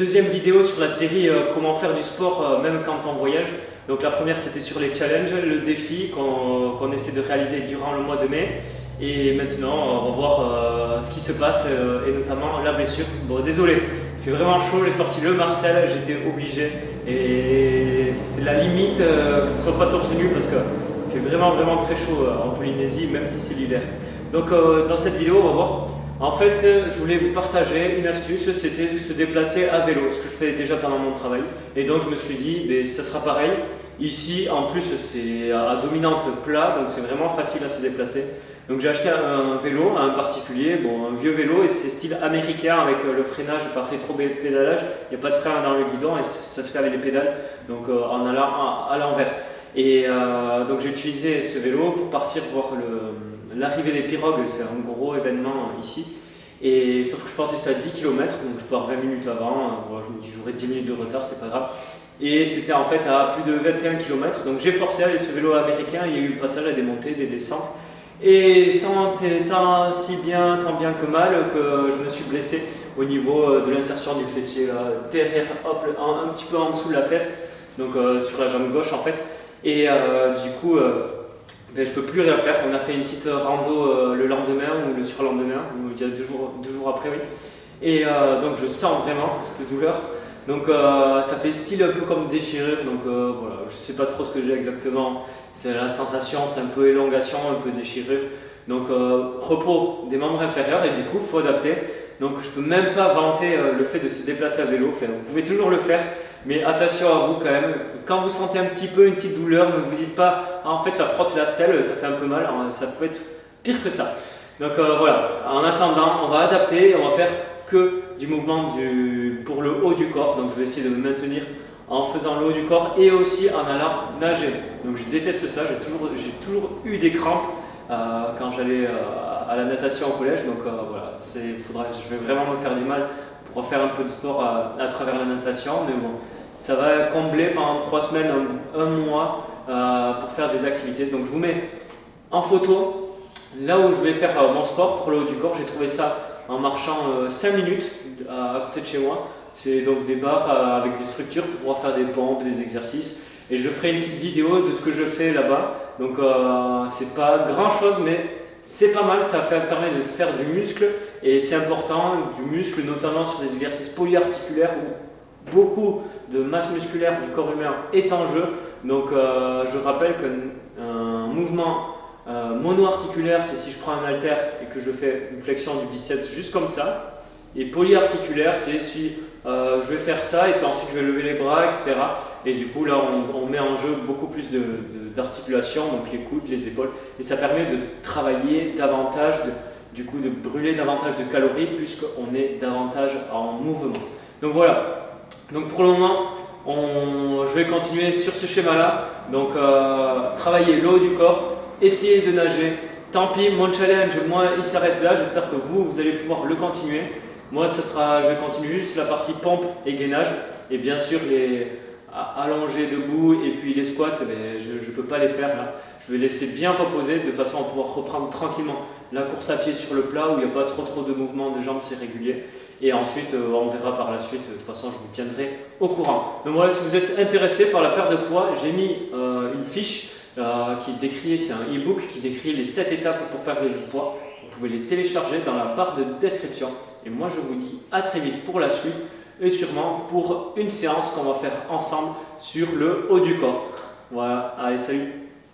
Deuxième vidéo sur la série comment faire du sport même quand on voyage. Donc la première c'était sur les challenges, le défi qu'on essaie de réaliser durant le mois de mai. Et maintenant on va voir ce qui se passe et notamment la blessure. Bon désolé, il fait vraiment chaud, j'ai sorti le Marcel, j'étais obligé. Et c'est la limite que ce soit pas torse nu parce qu'il fait vraiment très chaud en Polynésie même si c'est l'hiver. Donc dans cette vidéo on va voir. En fait, je voulais vous partager une astuce, c'était se déplacer à vélo, ce que je fais déjà pendant mon travail. Et donc je me suis dit, ça sera pareil. Ici, en plus, c'est à dominante plat, donc c'est vraiment facile à se déplacer. Donc j'ai acheté un vélo, un particulier, bon, un vieux vélo, et c'est style américain avec le freinage par rétro-pédalage. Il n'y a pas de frein dans le guidon et ça se fait avec les pédales, donc en allant à l'envers. Et donc j'ai utilisé ce vélo pour partir voir l'arrivée des pirogues, c'est un gros événement ici. Et sauf que je pensais que c'était à 10 km, donc je pars 20 minutes avant, voilà, je me dis j'aurai 10 minutes de retard, c'est pas grave. Et c'était en fait à plus de 21 km, donc j'ai forcé avec ce vélo américain, il y a eu le passage à des montées, des descentes. Et tant bien que mal que je me suis blessé au niveau de l'insertion du fessier, là, derrière, hop, un petit peu en dessous de la fesse, donc sur la jambe gauche en fait. Et du coup, je ne peux plus rien faire. On a fait une petite rando le lendemain ou le surlendemain, ou il y a deux jours après, oui. Et donc je sens vraiment cette douleur. Donc ça fait style un peu comme déchirure. Donc voilà, je ne sais pas trop ce que j'ai exactement. C'est la sensation, c'est un peu élongation, un peu déchirure. Donc repos des membres inférieurs et du coup il faut adapter. Donc je ne peux même pas vanter le fait de se déplacer à vélo. Enfin, vous pouvez toujours le faire. Mais attention à vous quand même, quand vous sentez un petit peu une petite douleur, ne vous dites pas en fait ça frotte la selle, ça fait un peu mal, alors, ça peut être pire que ça. Donc voilà, en attendant, on va adapter, on va faire que du mouvement pour le haut du corps. Donc je vais essayer de me maintenir en faisant le haut du corps et aussi en allant nager. Donc je déteste ça, j'ai toujours eu des crampes quand j'allais à la natation au collège. Donc voilà, je vais vraiment me faire du mal pour faire un peu de sport à travers la natation, mais bon, ça va combler pendant 3 semaines, un mois pour faire des activités. Donc je vous mets en photo là où je vais faire mon sport pour le haut du corps. J'ai trouvé ça en marchant 5 minutes à côté de chez moi. C'est donc des barres avec des structures pour pouvoir faire des pompes, des exercices. Et je ferai une petite vidéo de ce que je fais là-bas. Donc c'est pas grand chose, mais c'est pas mal, ça permet de faire du muscle et c'est important, du muscle notamment sur des exercices polyarticulaires où beaucoup de masse musculaire du corps humain est en jeu. Donc je rappelle qu'un mouvement monoarticulaire, c'est si je prends un haltère et que je fais une flexion du biceps juste comme ça. Et polyarticulaire, c'est si je vais faire ça et puis ensuite je vais lever les bras, etc. Et du coup là on met en jeu beaucoup plus d'articulation, donc les coudes, les épaules, et ça permet de travailler davantage, du coup de brûler davantage de calories puisqu'on est davantage en mouvement. Donc voilà, donc pour le moment je vais continuer sur ce schéma là, donc travailler le haut du corps, essayer de nager. Tant pis, mon challenge, moi il s'arrête là, j'espère que vous allez pouvoir le continuer. Moi je vais continuer juste la partie pompe et gainage, et bien sûr les allongés debout et puis les squats, je ne peux pas les faire là. Je vais laisser bien reposer de façon à pouvoir reprendre tranquillement la course à pied sur le plat où il n'y a pas trop de mouvements de jambes, c'est régulier. Et ensuite on verra par la suite, de toute façon je vous tiendrai au courant. Donc voilà, si vous êtes intéressé par la perte de poids, j'ai mis une fiche qui décrit, c'est un e-book qui décrit les 7 étapes pour perdre du poids. Vous pouvez les télécharger dans la barre de description. Et moi je vous dis à très vite pour la suite et sûrement pour une séance qu'on va faire ensemble sur le haut du corps. Voilà, allez salut!